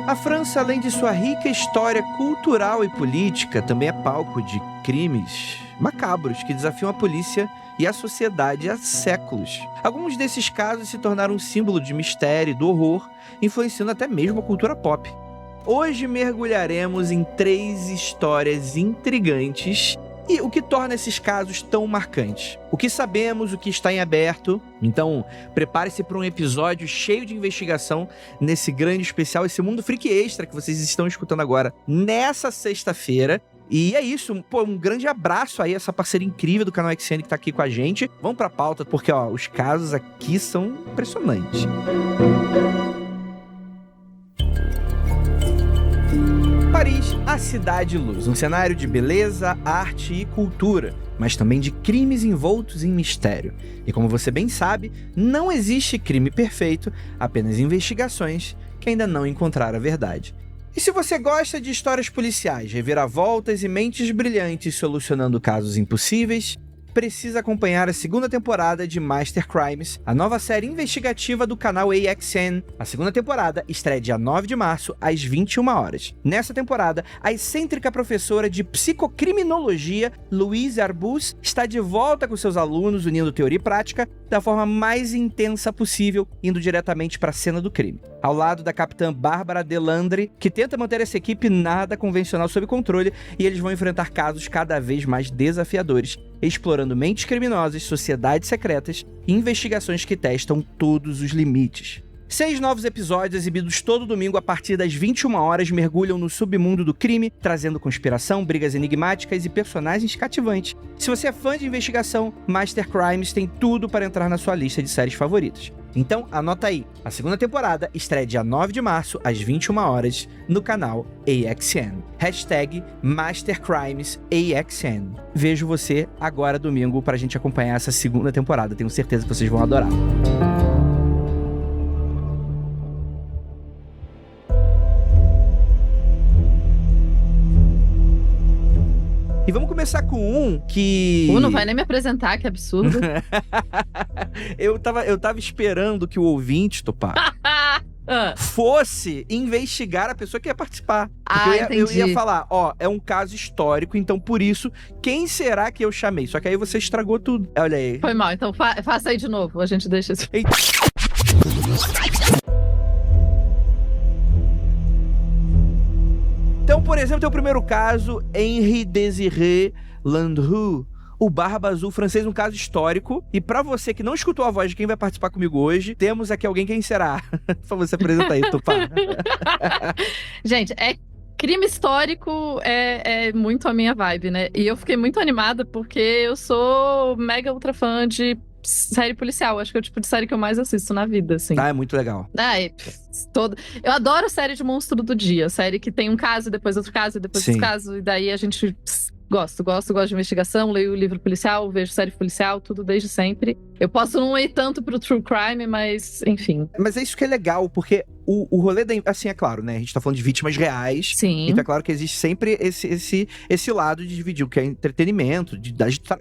A França, além de sua rica história cultural e política, também é palco de crimes macabros que desafiam a polícia e a sociedade há séculos. Alguns desses casos se tornaram um símbolo de mistério e do horror, influenciando até mesmo a cultura pop. Hoje mergulharemos em 3 histórias intrigantes e o que torna esses casos tão marcantes. O que sabemos, o que está em aberto. Então, prepare-se para um episódio cheio de investigação nesse grande especial, esse Mundo Freak Extra que vocês estão escutando agora nessa sexta-feira. E é isso, um grande abraço aí a essa parceria incrível do canal XN que tá aqui com a gente. Vamos pra pauta, porque os casos aqui são impressionantes. Paris, a cidade luz, um cenário de beleza, arte e cultura, mas também de crimes envoltos em mistério. E como você bem sabe, não existe crime perfeito, apenas investigações que ainda não encontraram a verdade. E se você gosta de histórias policiais, reviravoltas e mentes brilhantes solucionando casos impossíveis, precisa acompanhar a 2ª temporada de Master Crimes, a nova série investigativa do canal AXN. A 2ª temporada estreia dia 9 de março, às 21 horas. Nessa temporada, a excêntrica professora de psicocriminologia, Louise Arbus, está de volta com seus alunos, unindo teoria e prática da forma mais intensa possível, indo diretamente para a cena do crime. Ao lado da capitã Bárbara Delandre, que tenta manter essa equipe nada convencional sob controle, e eles vão enfrentar casos cada vez mais desafiadores, explorando mentes criminosas, sociedades secretas e investigações que testam todos os limites. 6 novos episódios exibidos todo domingo a partir das 21 horas mergulham no submundo do crime, trazendo conspiração, brigas enigmáticas e personagens cativantes. Se você é fã de investigação, Master Crimes tem tudo para entrar na sua lista de séries favoritas. Então, anota aí, a 2ª temporada estreia dia 9 de março, às 21 horas, no canal AXN. #MasterCrimesAXN. Vejo você agora domingo pra gente acompanhar essa 2ª temporada. Tenho certeza que vocês vão adorar. E vamos começar com um que... Não vai nem me apresentar, que absurdo. eu tava esperando que o ouvinte, Tupá, fosse investigar a pessoa que ia participar. Porque eu ia falar, é um caso histórico, então por isso, quem será que eu chamei? Só que aí você estragou tudo. Olha aí. Foi mal, então faça aí de novo, a gente deixa isso. Então, por exemplo, tem o primeiro caso, Henri Désiré Landru, o Barba Azul francês, um caso histórico. E pra você que não escutou a voz de quem vai participar comigo hoje, temos aqui alguém. Quem será? Por favor, você apresenta aí, Tupá. Gente, crime histórico é muito a minha vibe, né? E eu fiquei muito animada porque eu sou mega ultra fã de série policial. Acho que é o tipo de série que eu mais assisto na vida, assim. É muito legal. Eu adoro série de monstro do dia. Série que tem um caso, depois outro caso, depois outro caso. E daí a gente... Gosto de investigação, leio livro policial, vejo série policial, tudo desde sempre. Eu posso não ir tanto pro true crime, mas enfim. Mas é isso que é legal, porque o rolê assim, é claro, né? A gente tá falando de vítimas reais. Sim. Então é claro que existe sempre esse lado de dividir o que é entretenimento,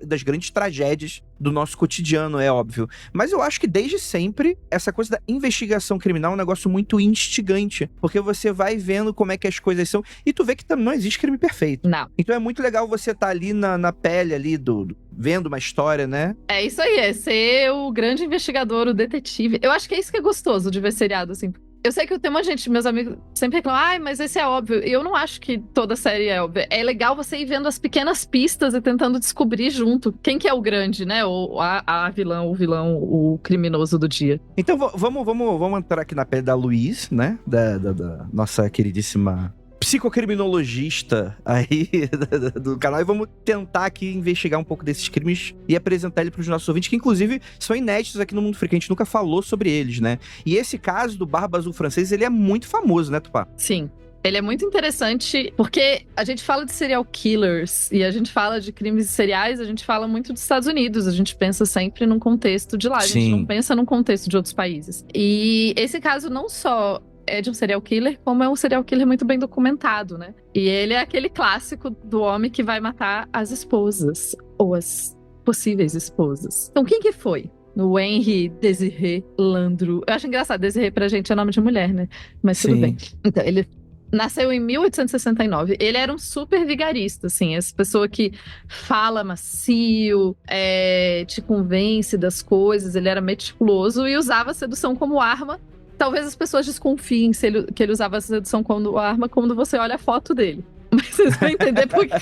das grandes tragédias do nosso cotidiano, é óbvio. Mas eu acho que desde sempre, essa coisa da investigação criminal é um negócio muito instigante. Porque você vai vendo como é que as coisas são, e tu vê que não existe crime perfeito. Não. Então é muito legal você tá ali na pele ali vendo uma história, né? É isso aí, é ser o grande investigador, o detetive. Eu acho que é isso que é gostoso de ver seriado, assim. Eu sei que tem uma gente, meus amigos sempre reclamam, mas esse é óbvio. E eu não acho que toda série é óbvia. É legal você ir vendo as pequenas pistas e tentando descobrir junto quem que é o grande, né? Ou a vilã, o vilão, o criminoso do dia. Então vamos entrar aqui na pele da Louise, né? Da nossa queridíssima psicocriminologista aí do canal, e vamos tentar aqui investigar um pouco desses crimes e apresentar ele para os nossos ouvintes, que inclusive são inéditos aqui no Mundo Freak, a gente nunca falou sobre eles, né? E esse caso do Barba Azul francês, ele é muito famoso, né, Tupá? Sim. Ele é muito interessante porque a gente fala de serial killers e a gente fala de crimes seriais, a gente fala muito dos Estados Unidos, a gente pensa sempre num contexto de lá, a gente não pensa num contexto de outros países. E esse caso não só é de um serial killer, como é um serial killer muito bem documentado, né? E ele é aquele clássico do homem que vai matar as esposas, ou as possíveis esposas. Então, quem que foi? O Henry Désiré Landru. Eu acho engraçado, Désiré pra gente é nome de mulher, né? Mas tudo bem. Então, ele nasceu em 1869. Ele era um super vigarista, assim. Essa pessoa que fala macio, te convence das coisas. Ele era meticuloso e usava a sedução como arma. Talvez as pessoas desconfiem que ele usava a sedução como arma quando você olha a foto dele. Mas vocês vão entender por que.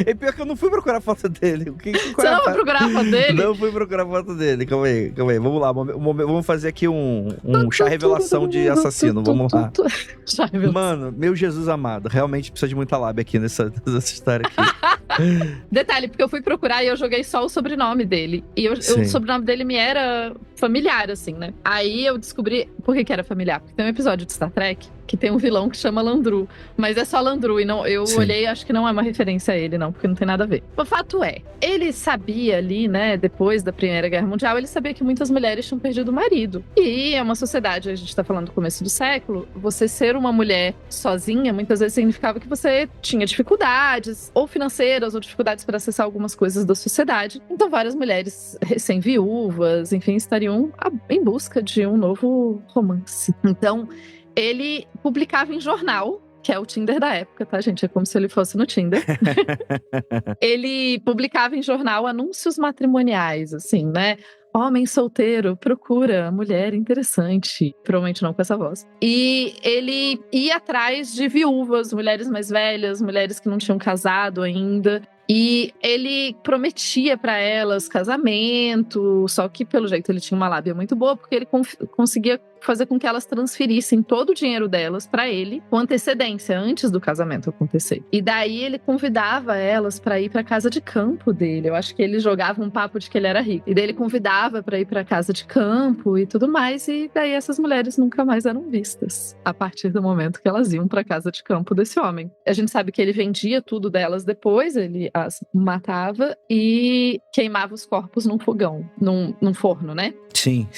É pior que eu não fui procurar a foto dele. Você não foi procurar a foto dele? Não fui procurar a foto dele. Calma aí. Vamos lá. Vamos fazer aqui um chá revelação de assassino. Vamos lá. Chá revelação. Mano, meu Jesus amado. Realmente precisa de muita lábia aqui nessa história aqui. Detalhe, porque eu fui procurar e eu joguei só o sobrenome dele. E o sobrenome dele me era familiar, assim, né? Aí eu descobri por que era familiar. Porque tem um episódio de Star Trek que tem um vilão que chama Landru. Mas é só Landru. E não, eu olhei, acho que não é uma referência a ele, não, porque não tem nada a ver. O fato é, ele sabia ali, né, depois da Primeira Guerra Mundial, ele sabia que muitas mulheres tinham perdido o marido. E é uma sociedade, a gente tá falando do começo do século, você ser uma mulher sozinha, muitas vezes significava que você tinha dificuldades, ou financeiras, ou dificuldades para acessar algumas coisas da sociedade. Então várias mulheres recém-viúvas, enfim, estariam em busca de um novo romance. Então, ele publicava em jornal, que é o Tinder da época, tá, gente? É como se ele fosse no Tinder. Ele publicava em jornal anúncios matrimoniais, assim, né? Homem solteiro procura mulher interessante. Provavelmente não com essa voz. E ele ia atrás de viúvas, mulheres mais velhas, mulheres que não tinham casado ainda. E ele prometia pra elas casamento, só que pelo jeito ele tinha uma lábia muito boa, porque ele conseguia fazer com que elas transferissem todo o dinheiro delas pra ele com antecedência, antes do casamento acontecer. E daí ele convidava elas pra ir pra casa de campo dele. Eu acho que ele jogava um papo de que ele era rico. E daí ele convidava pra ir pra casa de campo e tudo mais, e daí essas mulheres nunca mais eram vistas, a partir do momento que elas iam pra casa de campo desse homem. A gente sabe que ele vendia tudo delas depois, ele as matava e queimava os corpos num fogão, num forno, né? Sim.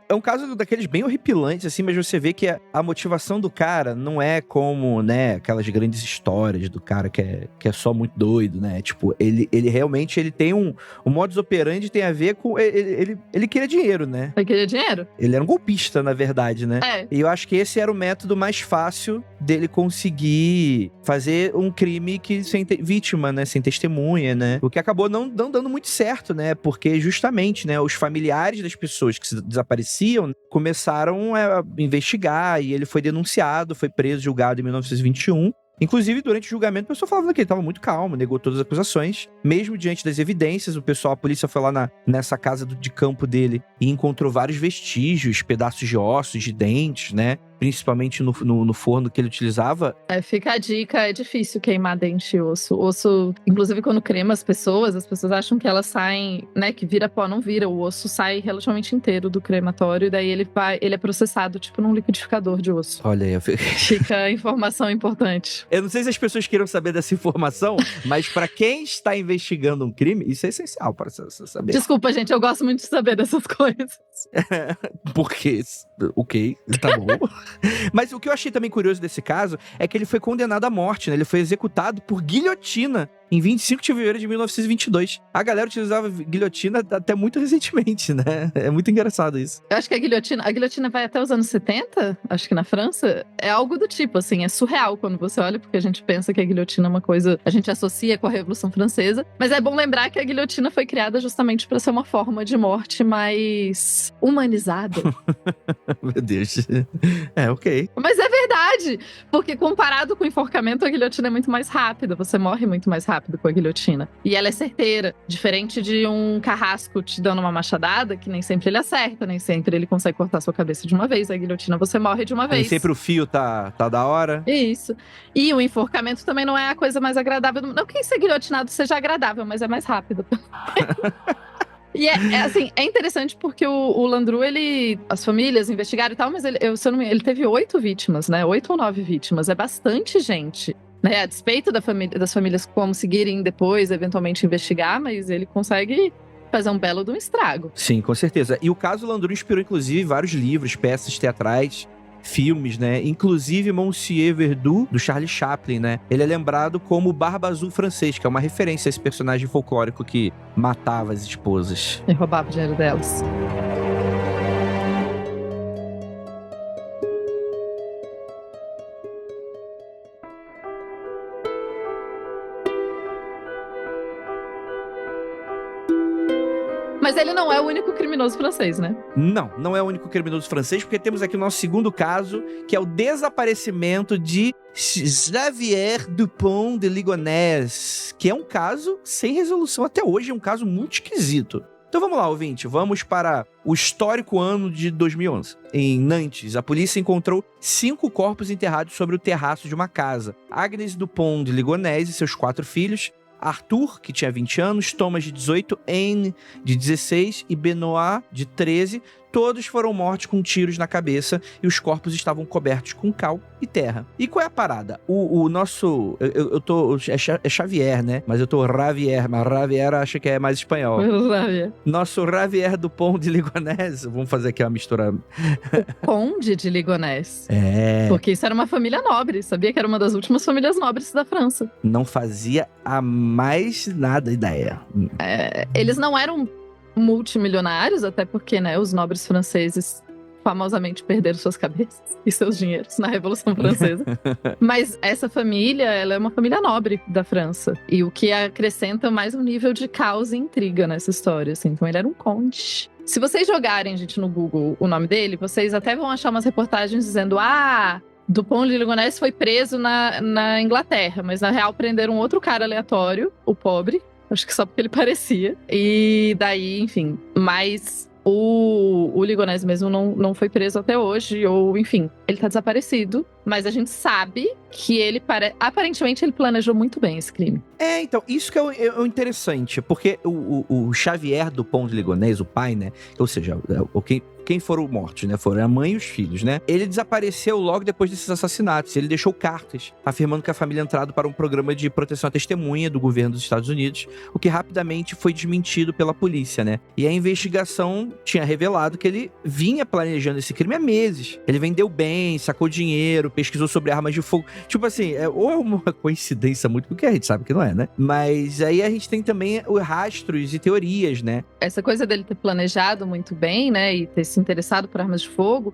É um caso daqueles bem horripilantes, assim, mas você vê que a motivação do cara não é como, né, aquelas grandes histórias do cara que é só muito doido, né? Tipo, ele realmente ele tem um modus operandi tem a ver com... Ele queria dinheiro, né? Ele queria dinheiro? Ele era um golpista, na verdade, né? É. E eu acho que esse era o método mais fácil dele conseguir fazer um crime que sem vítima, né? Sem testemunha, né? O que acabou não dando muito certo, né? Porque justamente, né, os familiares das pessoas que se desapareceram começaram a investigar e ele foi denunciado, foi preso, julgado em 1921. Inclusive, durante o julgamento, o pessoal falava que ele estava muito calmo, negou todas as acusações. Mesmo diante das evidências, a polícia foi lá nessa casa de campo dele e encontrou vários vestígios, pedaços de ossos, de dentes, né? Principalmente no forno que ele utilizava. Fica a dica, é difícil queimar dente e osso. Osso, inclusive quando crema as pessoas acham que elas saem, né, que vira pó, não vira. O osso sai relativamente inteiro do crematório e daí ele é processado, tipo num liquidificador de osso. Olha aí. Fica a informação importante. Eu não sei se as pessoas queiram saber dessa informação, mas pra quem está investigando um crime, isso é essencial para saber. Desculpa, gente, eu gosto muito de saber dessas coisas. Porque, ok, tá bom. Mas o que eu achei também curioso desse caso é que ele foi condenado à morte, né? Ele foi executado por guilhotina em 25 de fevereiro de 1922. A galera utilizava guilhotina até muito recentemente, né? É muito engraçado isso. Eu acho que a guilhotina vai até os anos 70, acho que na França. É algo do tipo, assim, é surreal quando você olha, porque a gente pensa que a guilhotina é uma coisa, a gente associa com a Revolução Francesa. Mas é bom lembrar que a guilhotina foi criada justamente para ser uma forma de morte mais humanizada. Meu Deus. Ok. Mas é verdade, porque comparado com o enforcamento, a guilhotina é muito mais rápida, você morre muito mais rápido com a guilhotina. E ela é certeira, diferente de um carrasco te dando uma machadada, que nem sempre ele acerta, nem sempre ele consegue cortar sua cabeça de uma vez. A guilhotina você morre de uma vez. Nem sempre o fio tá da hora. Isso. E o enforcamento também não é a coisa mais agradável do mundo. Não que ser guilhotinado seja agradável, mas é mais rápido. E é interessante porque o Landru, as famílias investigaram e tal, mas ele teve 8 vítimas, né? 8 ou 9 vítimas. É bastante gente. Né? A despeito das famílias conseguirem depois, eventualmente, investigar, mas ele consegue fazer um belo de um estrago. Sim, com certeza. E o caso Landru inspirou, inclusive, vários livros, peças teatrais, filmes, né? Inclusive Monsieur Verdoux, do Charlie Chaplin, né? Ele é lembrado como o Barba Azul francês, que é uma referência a esse personagem folclórico que matava as esposas. E roubava o dinheiro delas. Mas ele não é o único criminoso francês, né? Não é o único criminoso francês, porque temos aqui o nosso segundo caso, que é o desaparecimento de Xavier Dupont de Ligonnès, que é um caso sem resolução até hoje, é um caso muito esquisito. Então vamos lá, ouvinte, vamos para o histórico ano de 2011. Em Nantes, a polícia encontrou 5 corpos enterrados sobre o terraço de uma casa. Agnes Dupont de Ligonnès e seus 4 filhos, Arthur, que tinha 20 anos, Thomas, de 18, Anne, de 16 e Benoit, de 13, todos foram mortos com tiros na cabeça e os corpos estavam cobertos com cal e terra. E qual é a parada? O nosso... Eu tô... É Xavier, né? Mas eu tô Ravier, mas Ravier acha que é mais espanhol. Nosso Javier Dupont de Ligonnès, vamos fazer aqui uma mistura... O Conde de Ligonnès. É... Porque isso era uma família nobre, sabia que era uma das últimas famílias nobres da França. Não fazia a mais nada ideia. Eles não eram multimilionários, até porque, né, os nobres franceses famosamente perderam suas cabeças e seus dinheiros na Revolução Francesa. Mas essa família, ela é uma família nobre da França. E o que acrescenta mais um nível de caos e intriga nessa história, assim. Então ele era um conde. Se vocês jogarem, gente, no Google o nome dele, vocês até vão achar umas reportagens dizendo: Dupont de Ligonnès foi preso na Inglaterra, mas na real prenderam outro cara aleatório, o pobre. Acho que só porque ele parecia. E daí, enfim. Mas o Ligonnès mesmo não foi preso até hoje. Ou, enfim, ele tá desaparecido. Mas a gente sabe que ele aparentemente ele planejou muito bem esse crime. Então, isso que é o interessante. Porque o Xavier Dupont de Ligonnès, o pai, né? Ou seja, quem foram mortos, né? Foram a mãe e os filhos, né? Ele desapareceu logo depois desses assassinatos. Ele deixou cartas afirmando que a família tinha entrado para um programa de proteção à testemunha do governo dos Estados Unidos, o que rapidamente foi desmentido pela polícia, né? E a investigação tinha revelado que ele vinha planejando esse crime há meses. Ele vendeu bens, sacou dinheiro, pesquisou sobre armas de fogo. Tipo assim, ou é uma coincidência muito, porque a gente sabe que não é, né? Mas aí a gente tem também os rastros e teorias, né? Essa coisa dele ter planejado muito bem, né? E ter se interessado por armas de fogo.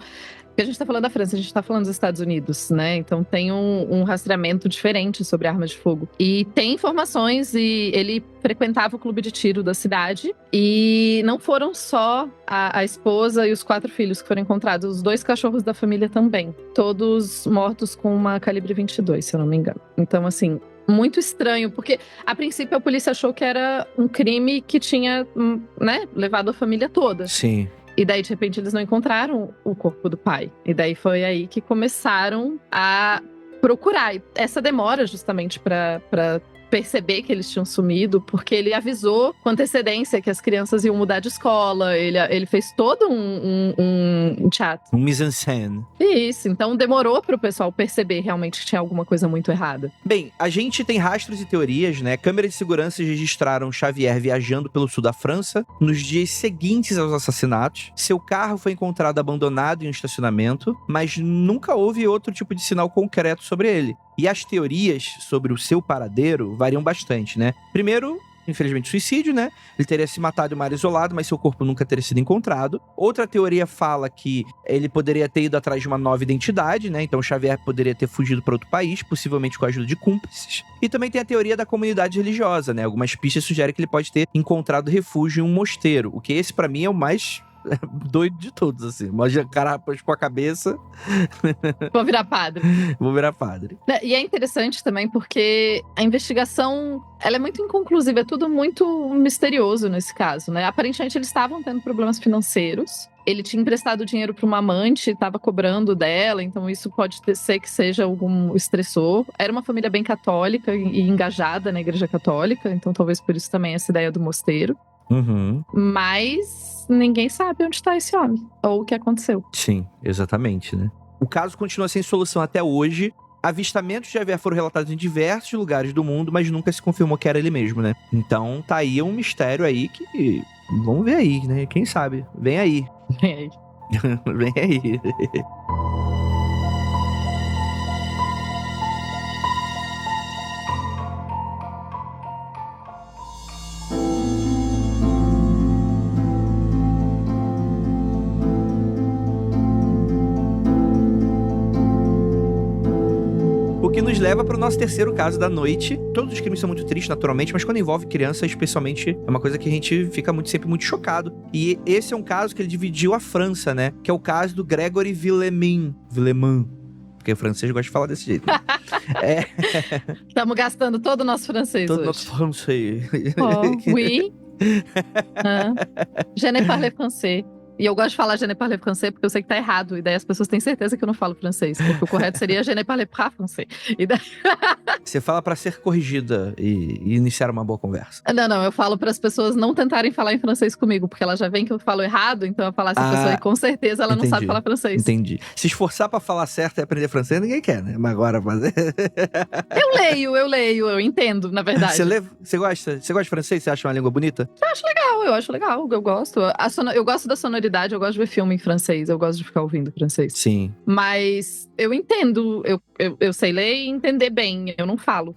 Porque a gente tá falando da França, a gente tá falando dos Estados Unidos, né? Então tem um rastreamento diferente sobre armas de fogo. E tem informações, e ele frequentava o clube de tiro da cidade. E não foram só a esposa e os 4 filhos que foram encontrados, os 2 cachorros da família também. Todos mortos com uma calibre 22, se eu não me engano. Então, assim, muito estranho, porque a princípio a polícia achou que era um crime que tinha, né, levado a família toda. Sim. E daí, de repente, eles não encontraram o corpo do pai. E daí foi aí que começaram a procurar. E essa demora justamente para perceber que eles tinham sumido, porque ele avisou com antecedência que as crianças iam mudar de escola, ele fez todo um teatro. Um mise-en-scène. Isso, então demorou pro pessoal perceber realmente que tinha alguma coisa muito errada. Bem, a gente tem rastros e teorias, né? Câmeras de segurança registraram Xavier viajando pelo sul da França nos dias seguintes aos assassinatos. Seu carro foi encontrado abandonado em um estacionamento, mas nunca houve outro tipo de sinal concreto sobre ele. E as teorias sobre o seu paradeiro variam bastante, né? Primeiro, infelizmente, suicídio, né? Ele teria se matado em uma área isolada, mas seu corpo nunca teria sido encontrado. Outra teoria fala que ele poderia ter ido atrás de uma nova identidade, né? Então Xavier poderia ter fugido para outro país, possivelmente com a ajuda de cúmplices. E também tem a teoria da comunidade religiosa, né? Algumas pistas sugerem que ele pode ter encontrado refúgio em um mosteiro, o que esse, para mim, é o mais doido de todos, assim. Imagina, cara, com a cabeça. Vou virar padre. Vou virar padre. E é interessante também porque a investigação, ela é muito inconclusiva, é tudo muito misterioso nesse caso, né? Aparentemente eles estavam tendo problemas financeiros. Ele tinha emprestado dinheiro para uma amante, estava cobrando dela, então isso pode ser que seja algum estressor. Era uma família bem católica e engajada na igreja católica, então talvez por isso também essa ideia do mosteiro. Uhum. Mas ninguém sabe onde está esse homem, ou o que aconteceu. Sim, exatamente, né? O caso continua sem solução até hoje. Avistamentos de Xavier foram relatados em diversos lugares do mundo, mas nunca se confirmou que era ele mesmo, né? Então tá aí um mistério aí que... Vamos ver aí, né? Quem sabe? Vem aí. Vem aí. Vem aí. leva para o nosso terceiro caso da noite. Todos os crimes são muito tristes, naturalmente, mas quando envolve criança, especialmente, é uma coisa que a gente fica sempre muito chocado. E esse é um caso que ele dividiu a França, né? Que é o caso do Gregory Villemin. Porque o francês gosta de falar desse jeito, né? Estamos gastando todo o nosso francês todo hoje. nosso francês. Oh, oui. Je ne parle français. E eu gosto de falar je ne parle français porque eu sei que tá errado. E daí as pessoas têm certeza que eu não falo francês. Porque o correto seria je ne parle pas français. E daí... Você fala pra ser corrigida e iniciar uma boa conversa. Não. Eu falo para as pessoas não tentarem falar em francês comigo. Porque elas já veem que eu falo errado. Então eu falo essa pessoa e com certeza ela não sabe falar francês. Entendi. Se esforçar pra falar certo e aprender francês, ninguém quer, né? Mas agora fazer... Eu leio, eu entendo, na verdade. Você gosta de francês? Você acha uma língua bonita? Eu acho legal, eu gosto. Eu gosto da sonoridade, eu gosto de ver filme em francês, eu gosto de ficar ouvindo francês. Sim. Mas eu entendo, eu sei ler e entender bem, eu não falo.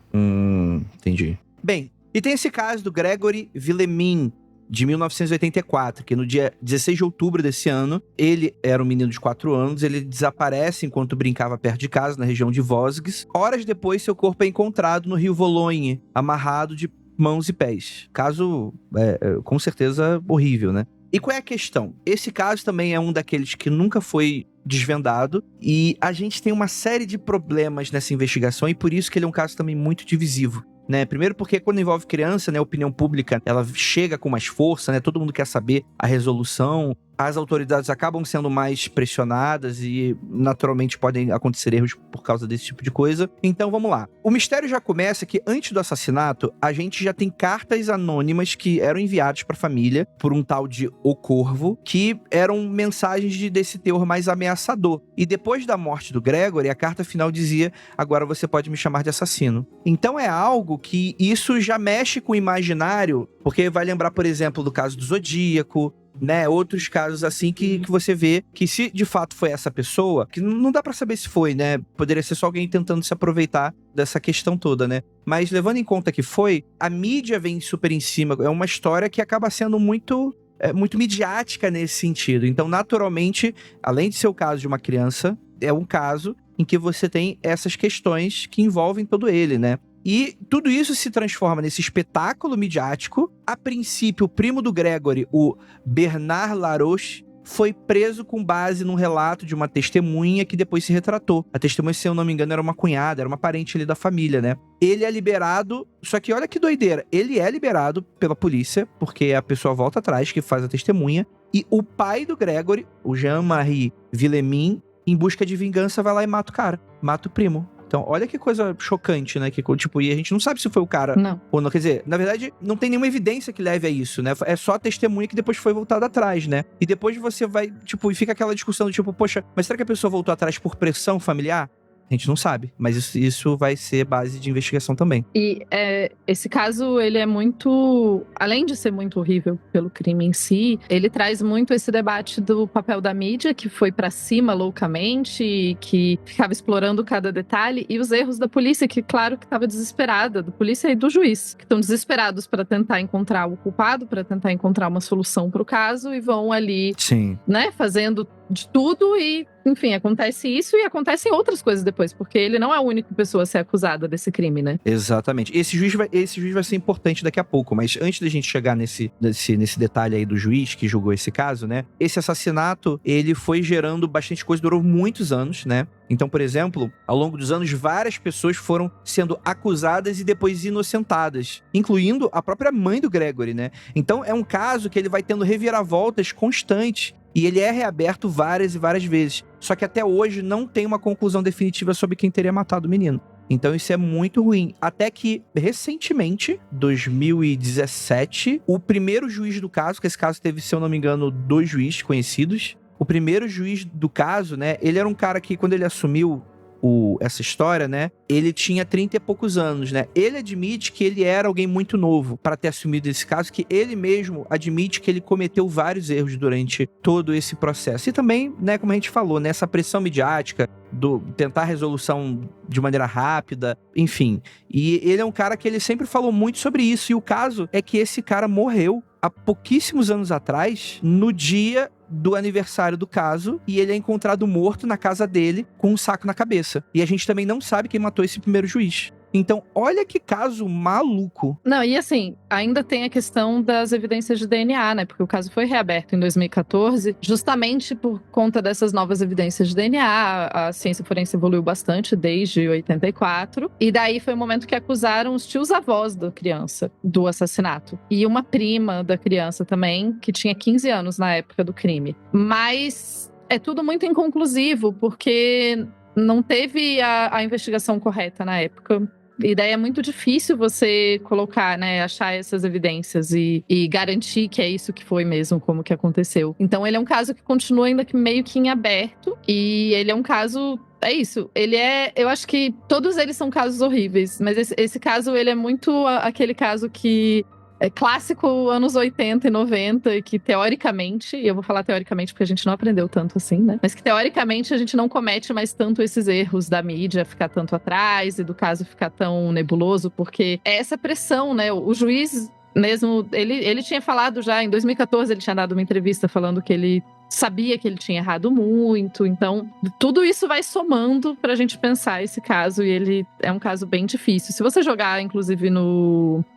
Entendi. Bem, e tem esse caso do Gregory Villemin, de 1984, que no dia 16 de outubro desse ano, ele era um menino de 4 anos, ele desaparece enquanto brincava perto de casa, na região de Vosges. Horas depois, seu corpo é encontrado no rio Vologne, amarrado de mãos e pés. Caso, com certeza, horrível, né? E qual é a questão? Esse caso também é um daqueles que nunca foi desvendado e a gente tem uma série de problemas nessa investigação e por isso que ele é um caso também muito divisivo. Né? Primeiro porque quando envolve criança, né, a opinião pública, ela chega com mais força, né? Todo mundo quer saber a resolução. As autoridades acabam sendo mais pressionadas e naturalmente podem acontecer erros por causa desse tipo de coisa. Então vamos lá. O mistério já começa que antes do assassinato, a gente já tem cartas anônimas que eram enviadas para a família por um tal de O Corvo, que eram mensagens desse teor mais ameaçador. E depois da morte do Gregory, a carta final dizia: agora você pode me chamar de assassino. Então é algo que isso já mexe com o imaginário, porque vai lembrar, por exemplo, do caso do Zodíaco, né, outros casos assim que você vê que se de fato foi essa pessoa, que não dá pra saber se foi, né, poderia ser só alguém tentando se aproveitar dessa questão toda, né, mas levando em conta que foi, a mídia vem super em cima, é uma história que acaba sendo muito midiática nesse sentido, então naturalmente, além de ser o caso de uma criança, é um caso em que você tem essas questões que envolvem todo ele, né. E tudo isso se transforma nesse espetáculo midiático. A princípio, o primo do Gregory, o Bernard Laroche, foi preso com base num relato de uma testemunha que depois se retratou. A testemunha, se eu não me engano, era uma cunhada, era uma parente ali da família, né? Ele é liberado, só que olha que doideira, ele é liberado pela polícia, porque a pessoa volta atrás, que faz a testemunha, e o pai do Gregory, o Jean-Marie Villemin, em busca de vingança, vai lá e mata o cara, mata o primo. Então, olha que coisa chocante, né? Que, tipo, e a gente não sabe se foi o cara ou não. Quer dizer, na verdade, não tem nenhuma evidência que leve a isso, né? É só a testemunha que depois foi voltada atrás, né? E depois você vai, tipo, e fica aquela discussão do tipo, poxa, mas será que a pessoa voltou atrás por pressão familiar? A gente não sabe, mas isso vai ser base de investigação também. E esse caso, ele é muito... Além de ser muito horrível pelo crime em si, ele traz muito esse debate do papel da mídia, que foi pra cima loucamente, que ficava explorando cada detalhe, e os erros da polícia, que claro que estava desesperada, da polícia e do juiz, que estão desesperados para tentar encontrar o culpado, para tentar encontrar uma solução pro caso, e vão ali, né, fazendo de tudo e, enfim, acontece isso e acontecem outras coisas depois, porque ele não é a única pessoa a ser acusada desse crime, né? Exatamente. Esse juiz vai ser importante daqui a pouco, mas antes da gente chegar nesse detalhe aí do juiz que julgou esse caso, né? Esse assassinato, ele foi gerando bastante coisa, durou muitos anos, né? Então, por exemplo, ao longo dos anos, várias pessoas foram sendo acusadas e depois inocentadas, incluindo a própria mãe do Gregory, né? Então, é um caso que ele vai tendo reviravoltas constantes. E ele é reaberto várias e várias vezes. Só que até hoje não tem uma conclusão definitiva sobre quem teria matado o menino. Então isso é muito ruim. Até que, recentemente, 2017, o primeiro juiz do caso, que esse caso teve, se eu não me engano, 2 juízes conhecidos. O primeiro juiz do caso, né, ele era um cara que, quando ele assumiu essa história, né, ele tinha 30 e poucos anos, né, ele admite que ele era alguém muito novo para ter assumido esse caso, que ele mesmo admite que ele cometeu vários erros durante todo esse processo, e também, né, como a gente falou, nessa pressão midiática, do tentar a resolução de maneira rápida, enfim, e ele é um cara que ele sempre falou muito sobre isso, e o caso é que esse cara morreu há pouquíssimos anos atrás, no dia do aniversário do caso, e ele é encontrado morto na casa dele com um saco na cabeça. E a gente também não sabe quem matou esse primeiro juiz. Então, olha que caso maluco. Não, e assim, ainda tem a questão das evidências de DNA, né? Porque o caso foi reaberto em 2014, justamente por conta dessas novas evidências de DNA. A ciência forense evoluiu bastante desde 84. E daí foi o momento que acusaram os tios-avós da criança do assassinato. E uma prima da criança também, que tinha 15 anos na época do crime. Mas é tudo muito inconclusivo, porque não teve a investigação correta na época. E daí é muito difícil você colocar, né, achar essas evidências e garantir que é isso que foi mesmo, como que aconteceu. Então ele é um caso que continua ainda que meio que em aberto, e ele é um caso... É isso, eu acho que todos eles são casos horríveis, mas esse caso, ele é muito aquele caso que é clássico anos 80 e 90, e que teoricamente, e eu vou falar teoricamente porque a gente não aprendeu tanto assim, né? Mas que teoricamente a gente não comete mais tanto esses erros da mídia ficar tanto atrás e do caso ficar tão nebuloso, porque é essa pressão, né? O juiz mesmo, ele tinha falado já, em 2014 ele tinha dado uma entrevista falando que ele sabia que ele tinha errado muito, então tudo isso vai somando pra gente pensar esse caso, e ele é um caso bem difícil. Se você jogar, inclusive,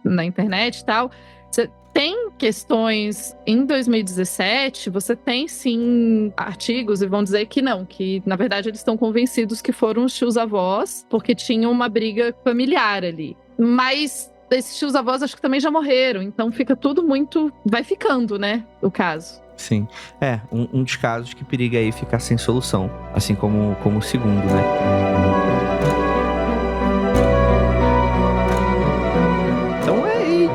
na internet e tal, você tem questões em 2017, você tem sim artigos e vão dizer que não, que na verdade eles estão convencidos que foram os tios-avós, porque tinham uma briga familiar ali. Mas esses tios-avós acho que também já morreram, então fica tudo muito... vai ficando, né, o caso. Sim. É, um dos casos que periga aí ficar sem solução. Assim como o segundo, né? Então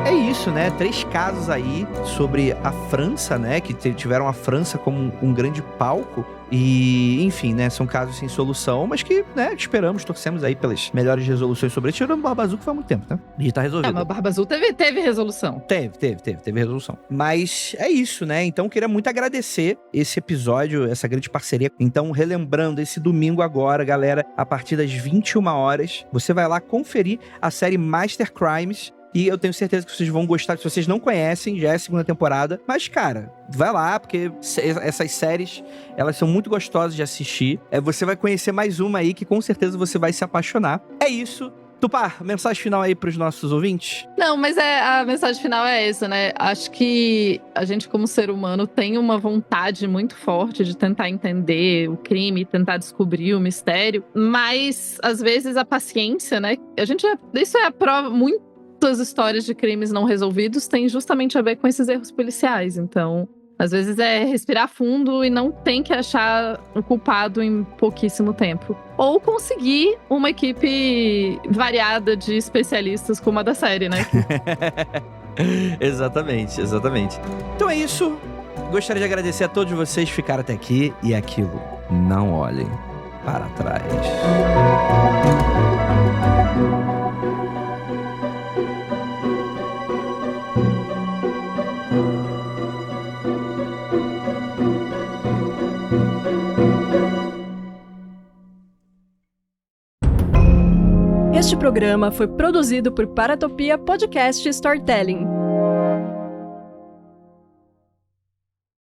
é isso, né? 3 casos aí sobre a França, né? Que tiveram a França como um grande palco. E, enfim, né? São casos sem solução, mas que, né? Esperamos, torcemos aí pelas melhores resoluções sobre isso. Tirando o Barba Azul, que foi há muito tempo, né? E tá resolvido. Mas o Barba Azul teve resolução. Teve resolução. Mas é isso, né? Então, queria muito agradecer esse episódio, essa grande parceria. Então, relembrando, esse domingo agora, galera, a partir das 21 horas, você vai lá conferir a série Master Crimes. E eu tenho certeza que vocês vão gostar. Se vocês não conhecem, já é a 2ª temporada. Mas, cara, vai lá, porque essas séries, elas são muito gostosas de assistir. Você vai conhecer mais uma aí que com certeza você vai se apaixonar. É isso. Tupá, mensagem final aí pros nossos ouvintes? Não, mas a mensagem final é essa, né? Acho que a gente, como ser humano, tem uma vontade muito forte de tentar entender o crime, tentar descobrir o mistério. Mas, às vezes, a paciência, né? Isso é a prova muito. As histórias de crimes não resolvidos têm justamente a ver com esses erros policiais. Então, às vezes é respirar fundo e não tem que achar o culpado em pouquíssimo tempo. Ou conseguir uma equipe variada de especialistas como a da série, né? Exatamente. Então é isso. Gostaria de agradecer a todos vocês que ficaram até aqui. E aquilo, não olhem para trás. Este programa foi produzido por Paratopia Podcast Storytelling.